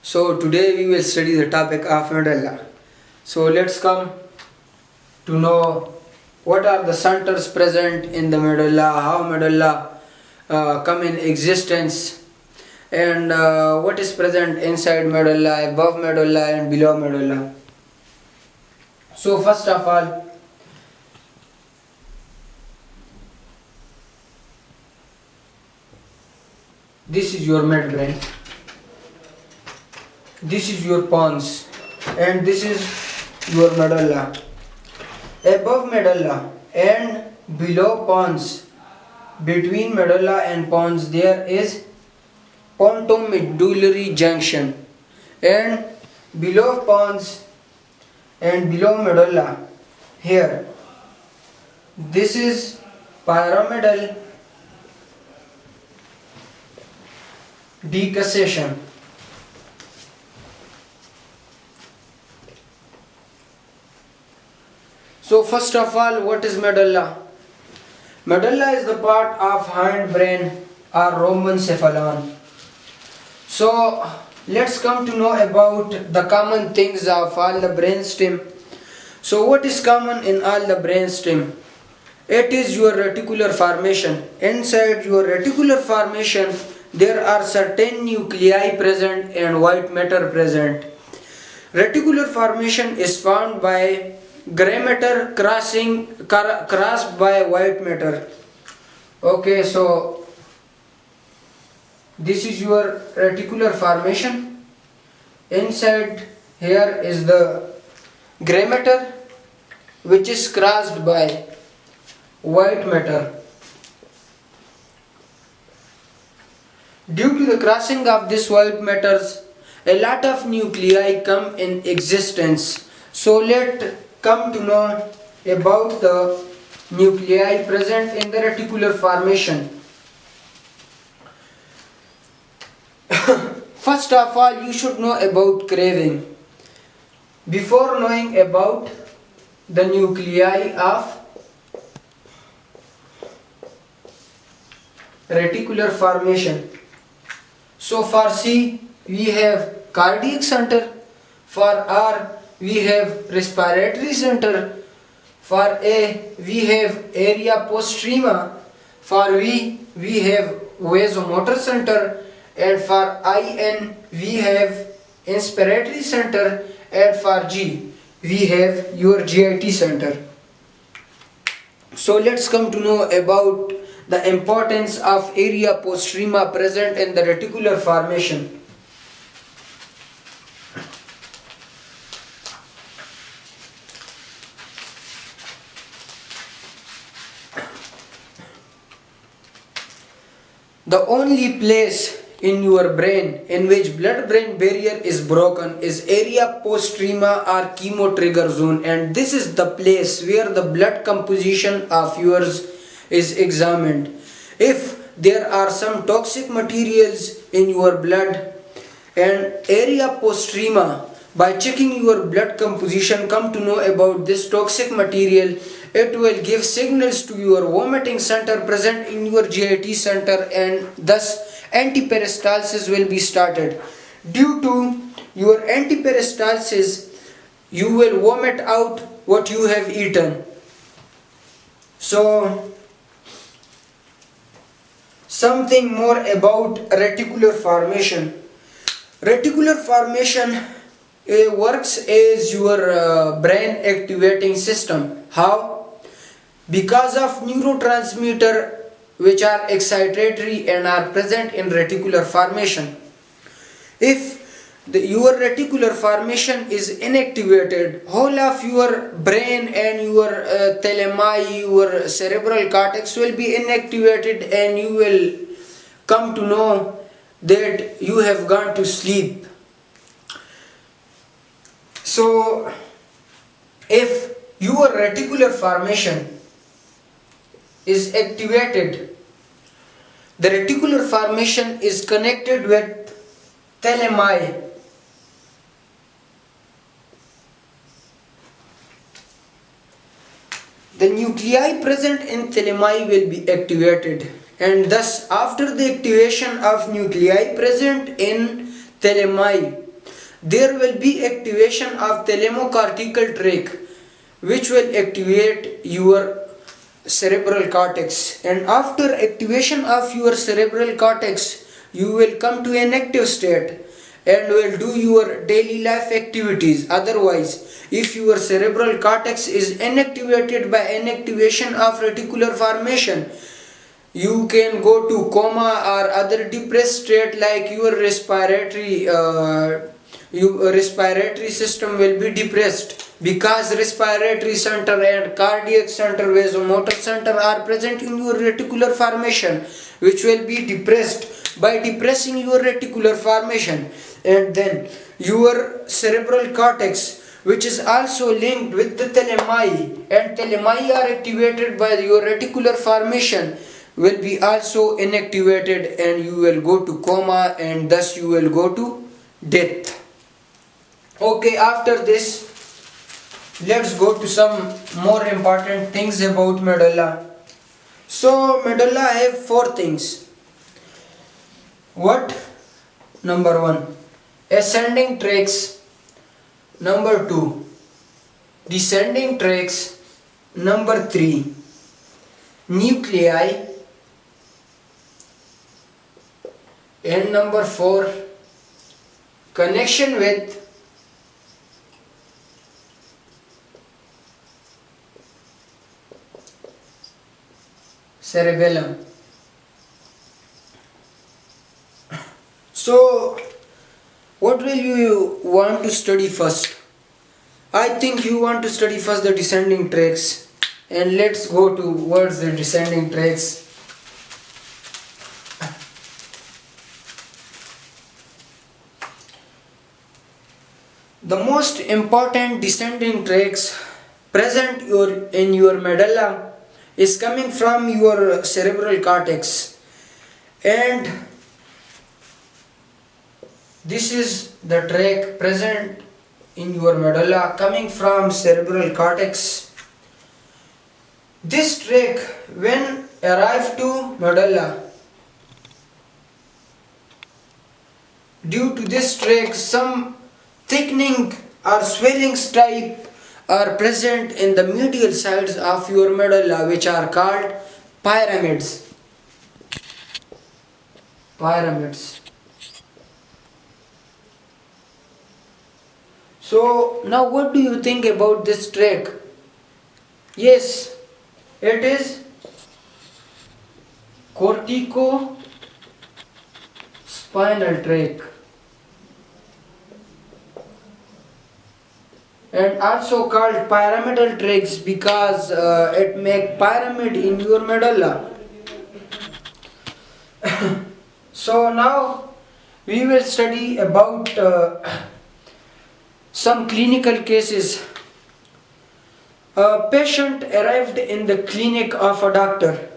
So today we will study the topic of medulla. So let's come to know what are the centers present in the medulla, how medulla come in existence, and what is present inside medulla, above medulla and below medulla. So first of all, this is your midbrain, this is your pons, and this is your medulla. Above medulla and below pons, between medulla and pons there is pontomedullary junction, and below pons and below medulla here this is pyramidal decussation. So first of all, what is medulla? Medulla is the part of hindbrain or rhombencephalon. So let's come to know about the common things of all the brainstem. So what is common in all the brainstem? It is your reticular formation. Inside your reticular formation there are certain nuclei present and white matter present. Reticular formation is found by grey matter crossed by white matter. Okay, so this is your reticular formation. Inside here is the grey matter which is crossed by white matter. Due to the crossing of this white matters, a lot of nuclei come in existence. So let's come to know about the nuclei present in the reticular formation. First of all, you should know about craving. Before knowing about the nuclei of reticular formation. So for C we have cardiac center, for R we have respiratory center, for A we have area postrema, for V we have vasomotor center, and for IN we have inspiratory center, and for G we have your GIT center. So let's come to know about the importance of area postrema present in the reticular formation. The only place in your brain in which blood-brain barrier is broken is area postrema or chemotrigger zone, and this is the place where the blood composition of yours is examined. If there are some toxic materials in your blood, and area postrema, by checking your blood composition, come to know about this toxic material, it will give signals to your vomiting center present in your GIT center, and thus antiperistalsis will be started. Due to your antiperistalsis, you will vomit out what you have eaten. So something more about reticular formation. Reticular formation works as your brain activating system. How? Because of neurotransmitter which are excitatory and are present in reticular formation. If your reticular formation is inactivated, whole of your brain and your thalami, your cerebral cortex will be inactivated, and you will come to know that you have gone to sleep. So if your reticular formation is activated, the reticular formation is connected with thalami. The nuclei present in thalami will be activated, and thus after the activation of nuclei present in thalami, there will be activation of thalamocortical tract, which will activate your cerebral cortex, and after activation of your cerebral cortex you will come to an active state and will do your daily life activities. Otherwise, if your cerebral cortex is inactivated by inactivation of reticular formation, you can go to coma or other depressed state, like your respiratory system will be depressed, because respiratory center and cardiac center, vasomotor center are present in your reticular formation, which will be depressed. By depressing your reticular formation, and then your cerebral cortex, which is also linked with the thalami, and thalami are activated by your reticular formation, will be also inactivated, and you will go to coma, and thus you will go to death. Okay, after this, let's go to some more important things about medulla. So medulla have four things. What? Number 1, ascending tracts. Number 2, descending tracts. Number 3, nuclei. And number 4, connection with cerebellum. So, what will you want to study first? I think you want to study first the descending tracts, and let's go towards the descending tracts. The most important descending tracts present in your medulla is coming from your cerebral cortex, and this is the tract present in your medulla coming from cerebral cortex. This tract, when arrived to medulla, due to this tract some thickening or swellings type are present in the medial sides of your medulla, which are called pyramids. Pyramids. So now what do you think about this tract? Yes, it is cortico-spinal tract, and also called pyramidal tracts because it make pyramid in your medulla. So now we will study about some clinical cases. A patient arrived in the clinic of a doctor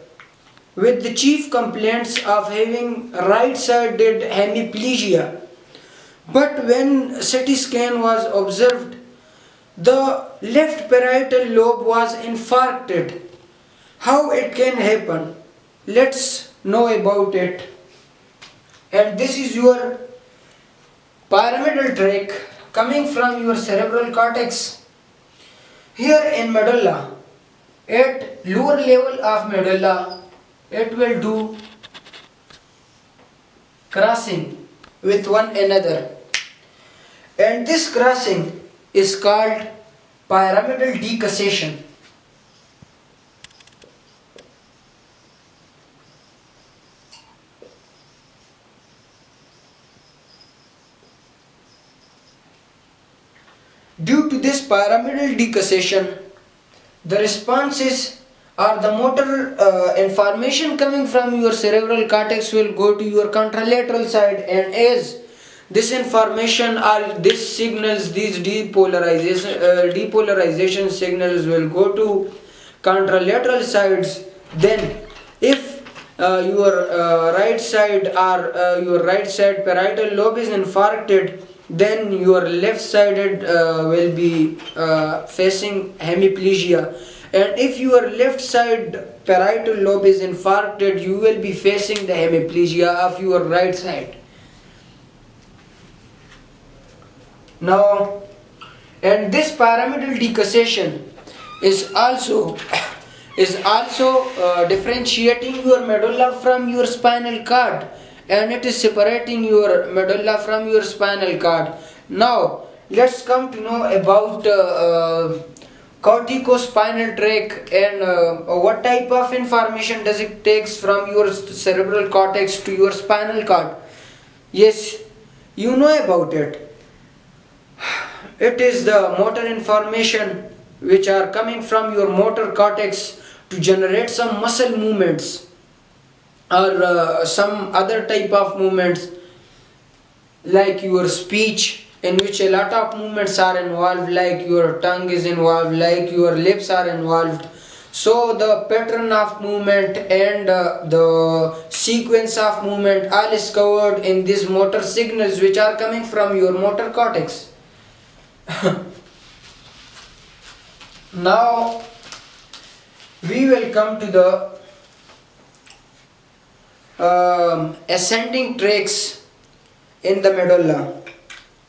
with the chief complaints of having right-sided hemiplegia. But when CT scan was observed, the left parietal lobe was infarcted. How it can happen? Let's know about it. And this is your pyramidal tract coming from your cerebral cortex. Here in medulla, at lower level of medulla, it will do crossing with one another, and this crossing is called pyramidal decussation. Due to this pyramidal decussation, the responses or the motor information coming from your cerebral cortex will go to your contralateral side, and as this information or these signals, these depolarization signals will go to contralateral sides, then if your right side or your right side parietal lobe is infarcted, then your left sided will be facing hemiplegia, and if your left side parietal lobe is infarcted, you will be facing the hemiplegia of your right side. Now, and this pyramidal decussation is also differentiating your medulla from your spinal cord, and it is separating your medulla from your spinal cord. Now let's come to know about corticospinal tract, and what type of information does it takes from your cerebral cortex to your spinal cord. Yes, you know about it. It is the motor information which are coming from your motor cortex to generate some muscle movements or some other type of movements, like your speech, in which a lot of movements are involved, like your tongue is involved, like your lips are involved. So the pattern of movement and the sequence of movement all is covered in these motor signals which are coming from your motor cortex. Now we will come to the ascending tracts in the medulla.